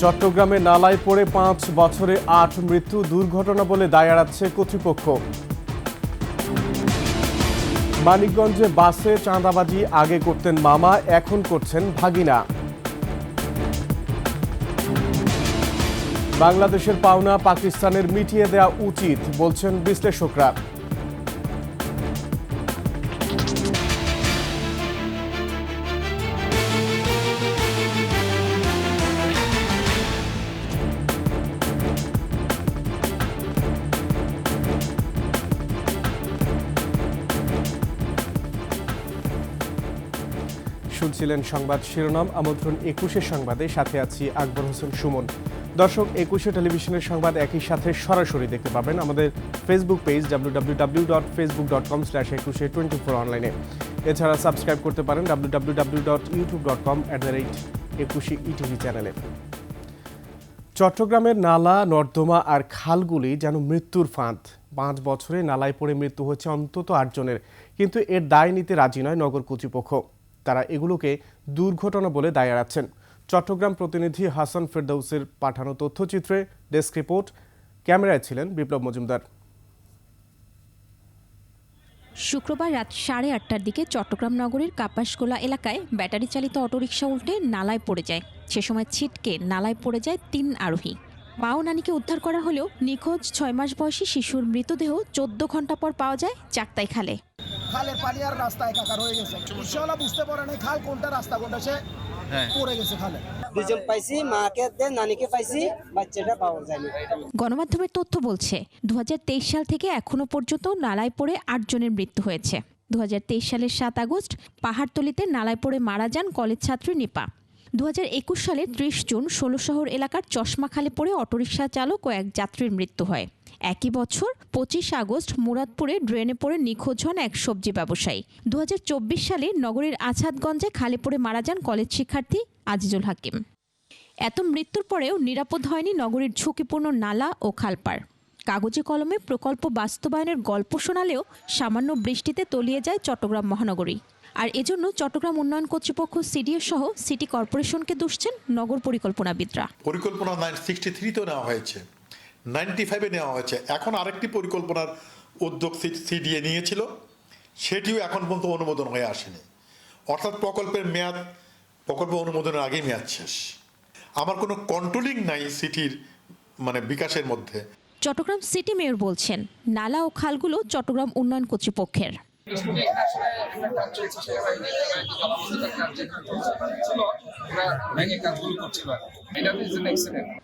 চট্টগ্রামে নালায় পড়ে 5 বছরে 8 মৃত্যু, দুর্ঘটনা বলে দায় এড়াচ্ছে কর্তৃপক্ষ। মানিকগঞ্জে বাসে চাঁদাবাজি আগে করতেন মামা, এখন করছেন ভাগিনা। বাংলাদেশের পাওনা পাকিস্তানের মিটিয়ে দেওয়া উচিত বলছেন বিশ্লেষকরা। শুনছিলেন সংবাদ শিরোনাম। আমন্ত্রণ 21 সংবাদে, সাথে আছি আকবর হোসেন সুমন। দর্শক, 21 টেলিভিশনের সংবাদ একই সাথে সরাসরি দেখতে পাবেন আমাদের ফেসবুক পেজ www.facebook.com/2124 অনলাইনে। এছাড়া সাবস্ক্রাইব করতে পারেন www.youtube.com/21etv চ্যানেলে। চট্টগ্রামের নালা, নর্দমা আর খালগুলি যেন মৃত্যুর ফাঁদ। 5 বছরে নালায় পড়ে মৃত্যু হচ্ছে অন্তত 8 জনের, কিন্তু এর দায় নিতে রাজি নয় নগর কর্তৃপক্ষ। তারা এগুলোকে দুর্ঘটনা বলে দায় এড়াচ্ছেন। চট্টগ্রাম প্রতিনিধি হাসান ফেরদৌসের পাঠানো তথ্যচিত্রে ডেস্ক রিপোর্ট। ক্যামেরায় ছিলেন বিপ্লব মজুমদার। শুক্রবার রাত 8:30টার দিকে চট্টগ্রাম নগরীর কাপাসগোলা এলাকায় ব্যাটারি চালিত অটোরিকশা উল্টে নালায় পড়ে যায়। সে সময় ছিটকে নালায় পড়ে যায় 3 আরোহী। মা ও নানিকে উদ্ধার করা হলেও নিখোঁজ 6 মাস বয়সী শিশুর মৃতদেহ 14 ঘন্টা পর পাওয়া যায় চাকতাই খালে। খালের পানি আর রাস্তা একাকার হয়ে গেছে। ইনশাআল্লাহ বুঝতে পারে নাই খাল কোনটা রাস্তা কোনটা, সে পড়ে গেছে খালে। দুজন পাইছি, মাকে দেন নানিকে পাইছি, বাচ্চাটা পাওয়া যায়নি। গণমাধ্যমের তথ্য বলছে 2023 সাল থেকে এখনো পর্যন্ত নালায় পড়ে 8 জনের মৃত্যু হয়েছে। 2023 সালের 7 আগস্ট পাহাড়তলিতে নালায় পড়ে মারা যান কলেজ ছাত্রী নিপা। 2021 সালের 30 জুন 16 শহর এলাকার চশমা খালে পড়ে অটোরিকশা চালক ও এক যাত্রীর মৃত্যু হয়। একই বছর 25 আগস্ট মুরাদপুরে ড্রেনে পড়ে নিখোঁজ হন এক সবজি ব্যবসায়ী। 2024 সালে নগরীর আছাদগঞ্জে খালে পড়ে মারা যান কলেজ শিক্ষার্থী আজিজুল হাকিম। এত মৃত্যুর পরেও নিরাপদ হয়নি নগরীর ঝুঁকিপূর্ণ নালা ও খালপাড়। কাগজে কলমে প্রকল্প বাস্তবায়নের গল্প শোনালেও সামান্য বৃষ্টিতে তলিয়ে যায় চট্টগ্রাম মহানগরী। আর এজন্য চট্টগ্রাম উন্নয়ন কর্তৃপক্ষ সিডিএ সহ সিটি কর্পোরেশনকে দুষছেন নগর পরিকল্পনাবিদরা। পরিকল্পনা 63 নেওয়া হয়েছে, 95-এ নেওয়া হয়েছে। এখন আরেকটি পরিকল্পনার উদ্যোগ সিডিএ নিয়েছিল, সেটিও এখন পর্যন্ত অনুমোদন হয়ে আসেনি। অর্থাৎ প্রকল্প অনুমোদনের আগেই মেয়াদ শেষ। আমার কোনো কন্ট্রোলিং নাই সিটির বিকাশের মধ্যে। চট্টগ্রাম সিটি মেয়র বলছেন, নালা ও খালগুলো চট্টগ্রাম উন্নয়ন কর্তৃপক্ষের।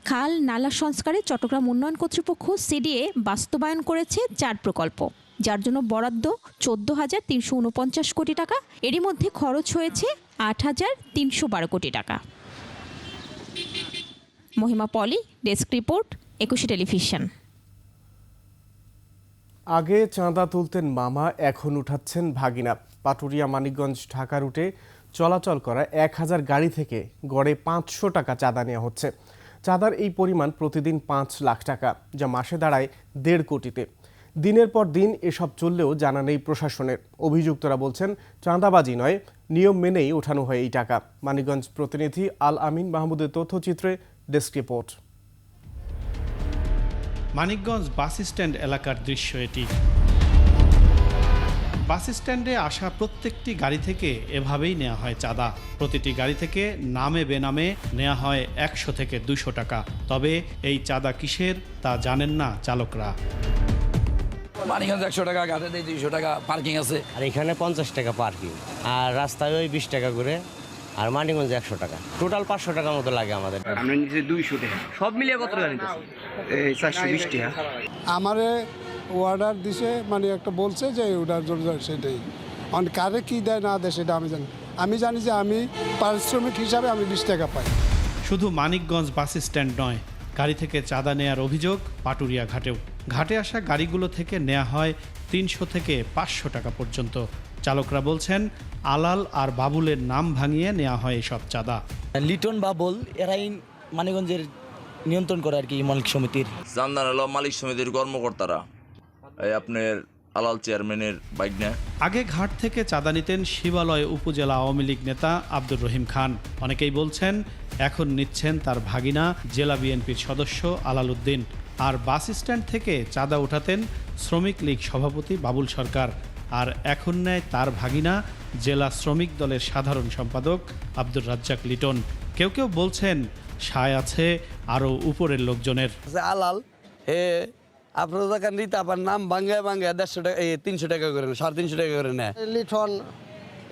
খাল নালা সংস্কারে চট্টগ্রাম উন্নয়ন কর্তৃপক্ষ সিডিএ বাস্তবায়ন করেছে 4 প্রকল্প, যার জন্য বরাদ্দ 14,349 কোটি টাকা। এরই মধ্যে খরচ হয়েছে 8,312 কোটি টাকা। মহিমা পলি, ডেস্ক রিপোর্ট, 21 টেলিভিশন। আগে চাঁদা তুলতেন মামা, এখন উঠাচ্ছেন ভাগিনা। পাটুরিয়া মানিকগঞ্জ ঢাকা রুটে চলাচল করা 1000 গাড়ি থেকে গড়ে 500 টাকা চাঁদা নেওয়া হচ্ছে। চাঁদার এই পরিমাণ প্রতিদিন 5 লাখ টাকা, যা মাসে দাঁড়ায় 1.5 কোটিতে। দিনের পর দিন এসব চললেও জানা নেই প্রশাসনের। অভিযুক্তরা বলছেন, চাঁদাবাজি নয়, নিয়ম মেনেই ওঠানো হয় এই টাকা। মানিকগঞ্জ প্রতিনিধি আল আমিন মাহমুদের তথ্যচিত্রে desk report. Manikganj bus stand এলাকার দৃশ্য এটি। বাস স্ট্যান্ডে আসা প্রত্যেকটি গাড়ি থেকে এভাবেই নেওয়া হয় চাঁদা। প্রতিটি গাড়ি থেকে নামে বেনামে নেওয়া হয় 100 থেকে 200 টাকা। তবে এই চাঁদা কিসের তা জানেন না চালকরা। মানিকগঞ্জ 100 টাকা, গাড়িতে 200 টাকা পার্কিং আছে। আর এখানে 50 টাকা পার্কিং, আর রাস্তায় ওই 20 টাকা করে, আর মানিকগঞ্জে 100 টাকা। টোটাল 500 টাকার মতো লাগে আমাদের। আমরা নিচে 200 টাকা, সব মিলিয়ে কত টাকা নিতেছে? এই 420 টাকা। আমারে অর্ডার দিছে, একটা বলছে যে ওটার জন্য সেটাই। কারে কি দেয় না দেয় সেটা আমি জানি যে আমি পারিশ্রমিক হিসাবে আমি 20 টাকা পাই। শুধু মানিকগঞ্জ বাস স্ট্যান্ড নয়, গাড়ি থেকে চাঁদা নেয়ার অভিযোগ পাটুরিয়া ঘাটেও। ঘাটে আসা গাড়িগুলো থেকে নেওয়া হয় 300 থেকে 500 টাকা পর্যন্ত। চালকরা বলছেন, আলাল আর বাবুলের নাম ভাঙিয়ে নেওয়া হয় এসব চাঁদা। লিটন বাবুল এরাই মানিকগঞ্জের নিয়ন্ত্রণ করে আর কি মালিক সমিতির। জানদার হলো মালিক সমিতির কর্মকর্তারা। এই আপনার আলাল চেয়ারম্যানের বাইকনা। আগে ঘাট থেকে চাঁদা নিতেন শিবালয় উপজেলা আওয়ামী লীগ নেতা আব্দুর রহিম খান। অনেকেই বলছেন এখন নিচ্ছেন তার ভাগিনা জেলা বিএনপির সদস্য আলাল উদ্দিন। আর বাস স্ট্যান্ড থেকে চাঁদা উঠাতেন শ্রমিক লীগ সভাপতি বাবুল সরকার। আর এখন নেয় তার ভাগিনা জেলা শ্রমিক দলের সাধারণ সম্পাদক আব্দুর রাজ্জাক লিটন। কেউ কেউ বলছেন সায় আছে আরও উপরের লোকজনের। আলাল আপনার দোকান নিতে আপনার নাম বাঙ্গায় 150 টাকা 300 টাকা করে 350 টাকা করে নেয়। লিটন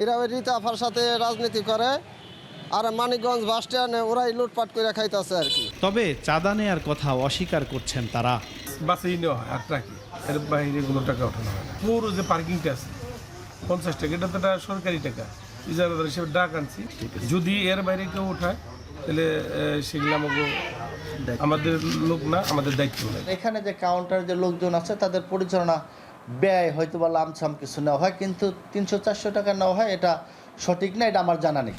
এরা ওই রীতা আফার সাথে রাজনীতি করে, আর মানিকগঞ্জ বাস স্ট্যান্ডে ওরাই লুটপাট করে খাইতেছে আর কি। তবে চাঁদা নেয়ার কথা অস্বীকার করছেন তারা। বাসেই নেওয়া হয় আর ট্রাকে, এর বাইরে কোনো টাকা ওঠানো হয় না। পুরো যে পার্কিংটা আছে 50 টাকা, এটা তো সরকারি টাকা, ইজারাদার হিসেবে ডাক আনছি। যদি এর বাইরে কেউ ওঠায় তাহলে সেগুলো আমাদের লোক না, আমাদের দায়িত্ব না। এখানে যে কাউন্টার যে লোকজন আছে তাদের পরিচালনা ব্যয় হয়তো বা লামসাম কিছু নেওয়া হয়, কিন্তু 300-400 টাকা নেওয়া হয়, এটা সঠিক না, এটা আমার জানা নেই।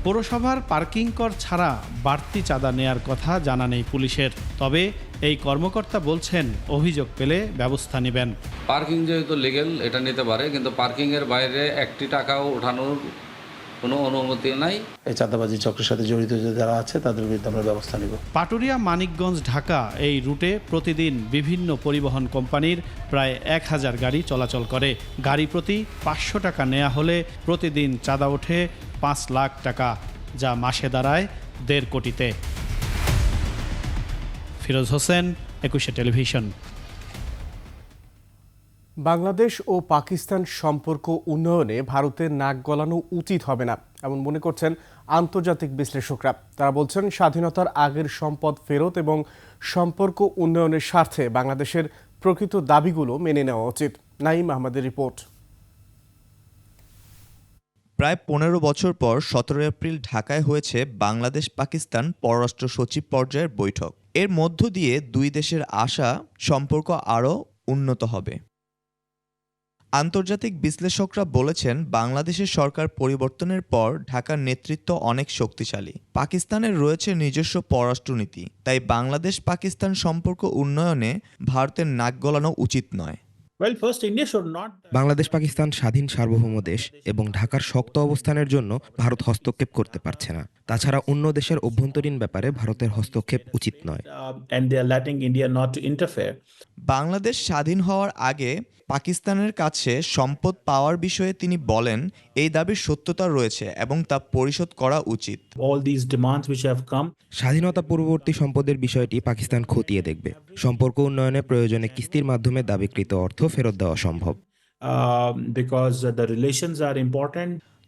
পৌরসভার পার্কিং কর ছাড়া বাড়তি চাঁদা নেয়ার কথা জানা নেই পুলিশের। তবে এই কর্মকর্তা বলছেন অভিযোগ পেলে ব্যবস্থা নেবেন। পার্কিং যেহেতু লিগ্যাল এটা নিতে পারে, কিন্তু পার্কিংয়ের বাইরে 1 টাকাও ওঠানোর কোনো অনুমতি নাই। এই চাঁদাবাজি চক্রের সাথে জড়িত যারা আছে তাদের বিরুদ্ধে আমরা ব্যবস্থা নেব। পাটুরিয়া মানিকগঞ্জ ঢাকা এই রুটে প্রতিদিন বিভিন্ন পরিবহন কোম্পানির প্রায় 1000 গাড়ি চলাচল করে। গাড়ি প্রতি 500 টাকা নেওয়া হলে প্রতিদিন চাঁদা ওঠে 5 লাখ টাকা, যা মাসে দাঁড়ায় 1.5 কোটিতে। ফিরোজ হোসেন, 21 টেলিভিশন। বাংলাদেশ ও পাকিস্তান সম্পর্ক উন্নয়নে ভারতের নাক গলানো উচিত হবে না, এমন মনে করছেন আন্তর্জাতিক বিশ্লেষকরা। তারা বলছেন স্বাধীনতার আগের সম্পদ ফেরত এবং সম্পর্ক উন্নয়নের স্বার্থে বাংলাদেশের প্রকৃত দাবিগুলো মেনে নেওয়া উচিত। নাঈম আহমেদের রিপোর্ট। প্রায় 15 বছর পর 17 এপ্রিল ঢাকায় হয়েছে বাংলাদেশ পাকিস্তান পররাষ্ট্র সচিব পর্যায়ের বৈঠক। এর মধ্য দিয়ে দুই দেশের আশা সম্পর্ক আরও উন্নত হবে। আন্তর্জাতিক বিশ্লেষকরা বলেছেন বাংলাদেশের সরকার পরিবর্তনের পর ঢাকার নেতৃত্ব অনেক শক্তিশালী। পাকিস্তানের রয়েছে নিজস্ব পররাষ্ট্রনীতি, তাই বাংলাদেশ পাকিস্তান সম্পর্ক উন্নয়নে ভারতের নাক গলানো উচিত নয়। বাংলাদেশ পাকিস্তান স্বাধীন সার্বভৌম দেশ এবং ঢাকার শক্ত অবস্থানের জন্য ভারত হস্তক্ষেপ করতে পারছে না। তাছাড়া অন্য দেশের অভ্যন্তরীণ ব্যাপারে ভারতের হস্তক্ষেপ উচিত নয়। বাংলাদেশ স্বাধীন হওয়ার আগে পাকিস্তানের কাছে সম্পদ পাওয়ার বিষয়ে তিনি বলেন এই দাবির সত্যতা রয়েছে এবং তা পরিশোধ করা উচিত। স্বাধীনতা পূর্ববর্তী সম্পদের বিষয়টি পাকিস্তান খতিয়ে দেখবে। সম্পর্ক উন্নয়নে প্রয়োজনে কিস্তির মাধ্যমে দাবিকৃত অর্থ ফেরত দেওয়া সম্ভব।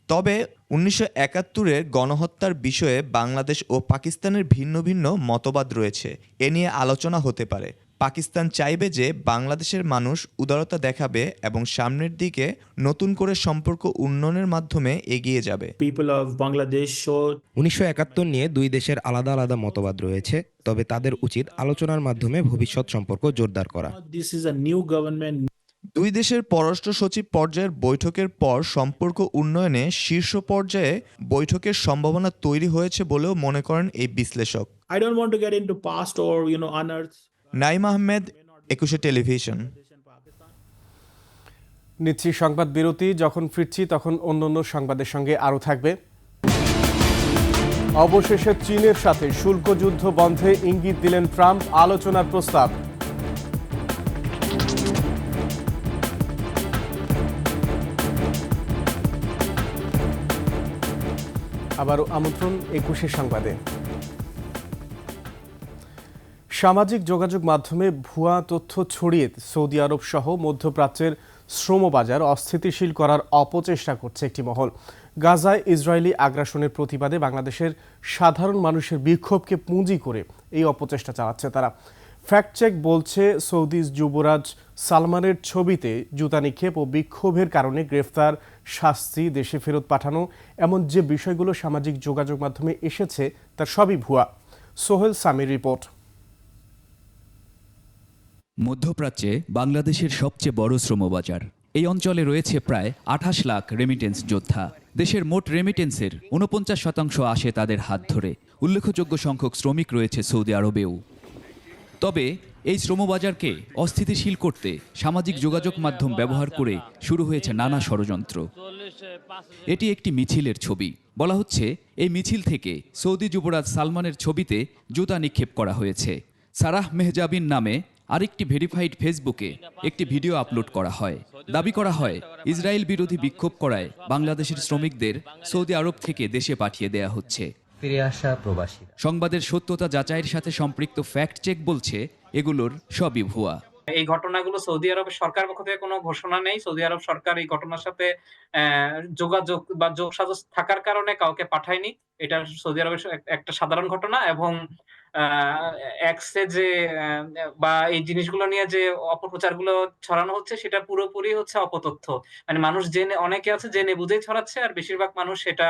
তবে 1971-এর গণহত্যার বিষয়ে বাংলাদেশ ও পাকিস্তানের ভিন্ন ভিন্ন মতবাদ রয়েছে। এ নিয়ে আলোচনা হতে পারে। পাকিস্তান চাইবে যে বাংলাদেশের মানুষ উদারতা দেখাবে এবং সামনের দিকে নতুন করে সম্পর্ক উন্নয়নের মাধ্যমে এগিয়ে যাবে। 1971 নিয়ে দুই দেশের আলাদা আলাদা মতবাদ রয়েছে, তবে তাদের উচিত আলোচনার মাধ্যমে ভবিষ্যৎ সম্পর্ক জোরদার করা। দুই দেশের পররাষ্ট্র সচিব পর্যায়ের বৈঠকের পর সম্পর্ক উন্নয়নে শীর্ষ পর্যায়ে বৈঠকের সম্ভাবনা তৈরি হয়েছে বলেও মনে করেন এই বিশ্লেষক। নাঈম আহমেদ, 21 টেলিভিশন। নিচ্ছি সংবাদ বিরতি। যখন ফিরছি তখন অন্যান্য সংবাদের সঙ্গে আরও থাকবে। অবশেষে চীনের সাথে শুল্ক যুদ্ধ বন্ধে ইঙ্গিত দিলেন ট্রাম্প, আলোচনার প্রস্তাব। আবারও আমন্ত্রণ 21 সংবাদে। সামাজিক যোগাযোগ মাধ্যমে ভুয়া তথ্য ছড়িয়ে সৌদি আরব সহ মধ্যপ্রাচ্যের শ্রমবাজার অস্থিতিশীল করার অপচেষ্টা করছে একটি মহল। গাজায় ইসরায়েলি আগ্রাসনের প্রতিবাদে বাংলাদেশের সাধারণ মানুষের বিক্ষোভকে পুঁজি করে এই অপচেষ্টা চালাচ্ছে তারা। ফ্যাক্ট চেক বলছে সৌদি যুবরাজ সালমানের ছবিতে জুতা নিক্ষেপ ও বিক্ষোভের কারণে গ্রেফতার, শাস্তি, দেশে ফেরত পাঠানো এমন যে বিষয়গুলো সামাজিক যোগাযোগ মাধ্যমে এসেছে তার সবই ভুয়া। সোহেল সামির রিপোর্ট। মধ্যপ্রাচ্যে বাংলাদেশের সবচেয়ে বড় শ্রমবাজার। এই অঞ্চলে রয়েছে প্রায় 28 লাখ রেমিটেন্স যোদ্ধা। দেশের মোট রেমিটেন্সের 49% আসে তাদের হাত ধরে। উল্লেখযোগ্য সংখ্যক শ্রমিক রয়েছে সৌদি আরবেও। তবে এই শ্রমবাজারকে অস্থিতিশীল করতে সামাজিক যোগাযোগ মাধ্যম ব্যবহার করে শুরু হয়েছে নানা ষড়যন্ত্র। এটি একটি মিছিলের ছবি। বলা হচ্ছে এই মিছিল থেকে সৌদি যুবরাজ সালমানের ছবিতে জুতা নিক্ষেপ করা হয়েছে। সারাহ মেহজাবিন নামে আরেকটি ভেরিফাইড ফেসবুকে একটি ভিডিও আপলোড করা হয়। দাবি করা হয় ইসরায়েল বিরোধী বিক্ষোভ করায় বাংলাদেশের শ্রমিকদের সৌদি আরব থেকে দেশে পাঠিয়ে দেয়া হচ্ছে। ফিরে আসা প্রবাসী সংবাদের সত্যতা যাচাইয়ের সাথে সম্পৃক্ত ফ্যাক্ট চেক বলছে এগুলোর সবই ভুয়া। এই ঘটনাগুলো সৌদি আরবের সরকার পক্ষ থেকে কোনো ঘোষণা নেই। সৌদি আরব সরকার এই ঘটনার সাথে যোগাযোগ বা যোগসাজশ থাকার কারণে কাউকে পাঠায়নি। এটা সৌদি আরবের একটা সাধারণ ঘটনা এবং এক্সে যে বা এই জিনিসগুলো নিয়ে যে অপপ্রচারগুলো ছড়ানো হচ্ছে সেটা পুরোপুরি হচ্ছে অপতথ্য। মানে মানুষ জেনে, অনেকে আছে জেনে বুঝেই ছড়াচ্ছে, আর বেশিরভাগ মানুষ সেটা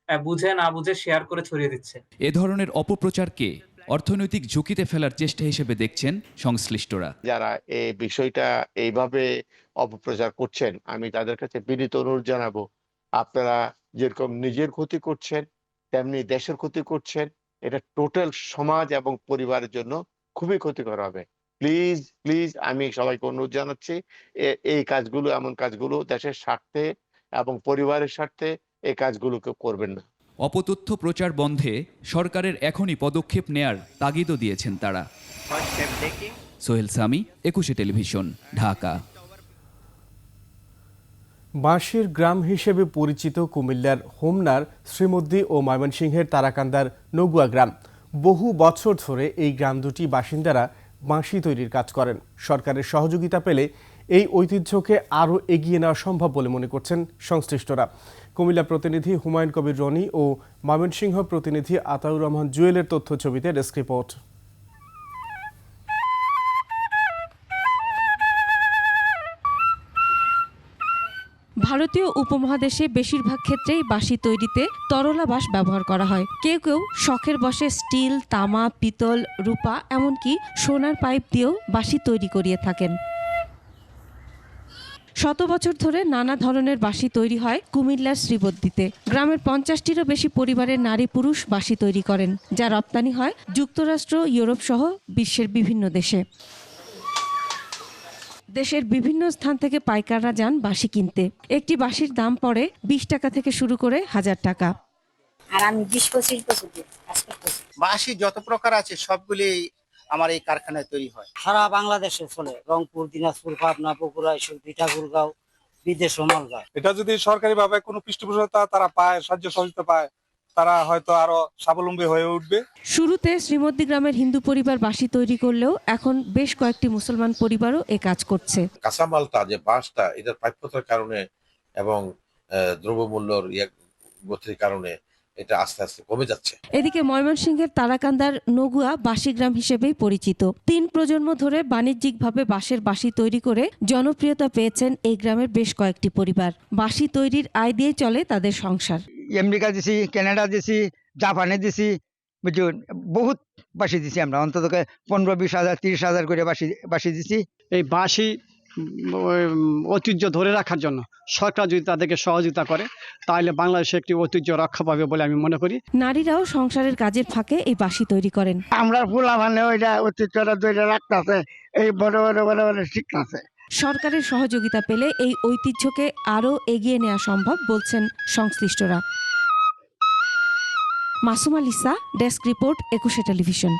বুঝে না বুঝে শেয়ার করে ছড়িয়ে দিচ্ছে। এ ধরনের অপপ্রচারকে অর্থনৈতিক ঝুঁকিতে ফেলার চেষ্টা হিসেবে দেখছেন সংশ্লিষ্টরা। যারা এই বিষয়টা এইভাবে অপপ্রচার করছেন, আমি তাদের কাছে বিনীত অনুরোধ জানাবো, আপনারা যেরকম নিজের ক্ষতি করছেন তেমনি দেশের ক্ষতি করছেন। এটা টোটাল সমাজ এবং পরিবারের জন্য খুবই ক্ষতিকর হবে। প্লিজ প্লিজ আমি সবাইকে অনুরোধ জানাচ্ছি, এই কাজগুলো, এমন কাজগুলো দেশের স্বার্থে এবং পরিবারের স্বার্থে এই কাজগুলোকে করবেন না। অপতথ্য প্রচার বন্ধে সরকারের এখনই পদক্ষেপ নেয়ার তাগিদও দিয়েছেন তারা। সোহেল সামি, একুশে টেলিভিশন, ঢাকা। বাঁশের গ্রাম হিসেবে পরিচিত কুমিল্লার হোমনার শ্রীমদ্দি ও ময়মনসিংহের তারাকান্দার নগুয়া গ্রাম। বহু বছর ধরে এই গ্রাম দুটি বাসিন্দারা বাঁশি তৈরির কাজ করেন। সরকারের সহযোগিতা পেলে এই ঐতিহ্যকে আরও এগিয়ে নেওয়া সম্ভব বলে মনে করছেন সংশ্লিষ্টরা। কুমিল্লা প্রতিনিধি হুমায়ুন কবির রনি ও ময়মনসিংহ প্রতিনিধি আতাউর রহমান জুয়েলের তথ্য ছবিতে ডেস্ক রিপোর্ট। ভারতীয় উপমহাদেশে বেশিরভাগ ক্ষেত্রেই বাঁশি তৈরিতে তরলা বাঁশ ব্যবহার করা হয়। কেউ কেউ শখের বশে স্টিল, তামা, পিতল, রূপা এমনকি সোনার পাইপ দিয়েও বাঁশি তৈরি করিয়ে থাকেন। শত বছর ধরে নানা ধরনের বাঁশি তৈরি হয় কুমিল্লার শ্রীবদ্দিতে। গ্রামের 50টিরও বেশি পরিবারের নারী পুরুষ বাঁশি তৈরি করেন, যা রপ্তানি হয় যুক্তরাষ্ট্র, ইউরোপ সহ বিশ্বের বিভিন্ন দেশে। দেশের বিভিন্ন স্থান থেকে পাইকাররা যান বাঁশি কিনতে। একটি বাঁশির দাম পড়ে 20 টাকা থেকে শুরু করে 1000 টাকা। আর আমি 20-25 বছর বাঁশি যত প্রকার আছে সবগুলি আমার এই কারখানায় তৈরি হয়। সারা বাংলাদেশে চলে, রংপুর, দিনাজপুর, পাবনা, বগুড়া, ঈশ্বরদী, ঠাকুরগাঁও, বিদেশ ও মালদা। এটা যদি সরকারিভাবে কোনো পৃষ্ঠপোষকতা তারা পায়, সাহায্য সহযোগিতা পায়, তারা হয়তো আরো স্বাবলম্বী হয়ে উঠবে। শুরুতে শ্রীমদ্দি গ্রামের হিন্দু পরিবার বাঁশি তৈরি করলেও এখন বেশ কয়েকটি মুসলমান পরিবারও এ কাজ করছে। কাঁচামালটা যে বাঁশটা, এটার প্রাপ্যতার কারণে এবং দ্রব্যমূল্যর গতির কারণে এটা আস্তে আস্তে কমে যাচ্ছে। এদিকে ময়মনসিংহের তারাকান্দার নগুয়া বাঁশি গ্রাম হিসেবেই পরিচিত। 3 প্রজন্ম ধরে বাণিজ্যিকভাবে বাঁশের বাঁশি তৈরি করে জনপ্রিয়তা পেয়েছেন এই গ্রামের বেশ কয়েকটি পরিবার। বাঁশি তৈরির আয় দিয়ে চলে তাদের সংসার। আমেরিকা দিছি, কানাডা দিছি, জাপানে দিছি, বুঝুন বহুত বাঁশি দিছি আমরা, অন্তত 15-20 হাজার 30 হাজার করে বাঁশি দিছি। এই বাঁশি ঐতিহ্য ধরে রাখার জন্য সরকার যদি তাদেরকে সহযোগিতা করে তাহলে বাংলাদেশে একটি ঐতিহ্য রক্ষা পাবে বলে আমি মনে করি। নারীরাও সংসারের কাজের ফাঁকে এই বাঁশি তৈরি করেন। আমরা ফুলা মানে ওইটা ঐতিহ্যটা ধরে রাখতেছে, এই বড় বড় বড় বড় শিখতেছে। সরকারের সহযোগিতা পেলে এই ঐতিহ্যকে আরও এগিয়ে নেওয়া সম্ভব বলছেন সংশ্লিষ্টরা। মাসুমা লিসা, ডেস্ক রিপোর্ট, একুশে টেলিভিশন।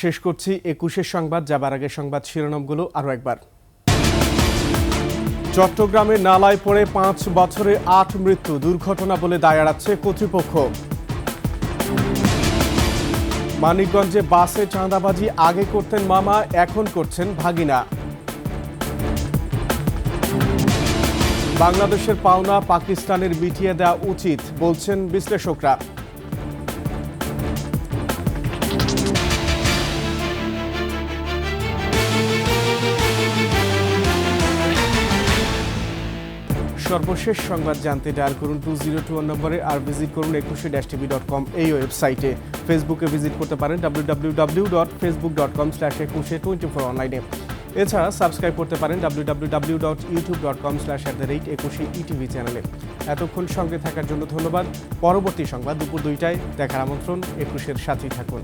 শেষ করছি 21 সংবাদ। যাবার আগে সংবাদ শিরোনামগুলো আরও একবার। চট্টগ্রামে নালায় পড়ে 5 বছরে 8 মৃত্যু, দুর্ঘটনা বলে দায় এড়াচ্ছে কর্তৃপক্ষ। মানিকগঞ্জে বাসে চাঁদাবাজি আগে করতেন মামা, এখন করছেন ভাগিনা। বাংলাদেশের পাওনা পাকিস্তানের মিটিয়ে দেওয়া উচিত বলছেন বিশ্লেষকরা। সর্বশেষ সংবাদ জানতে ডায়াল করুন 2021 নম্বরে, আর ভিজিট করুন 21tv.com এই ওয়েবসাইটে। ফেসবুকে ভিজিট করতে পারেন www.facebook.com/2124 অনলাইনে। এছাড়া সাবস্ক্রাইব করতে পারেন www.youtube.com/21etv চ্যানেলে। এতক্ষণ সঙ্গে থাকার জন্য ধন্যবাদ। পরবর্তী সংবাদ দুপুর 2টায় দেখার আমন্ত্রণ। 21-এর সাথেই থাকুন।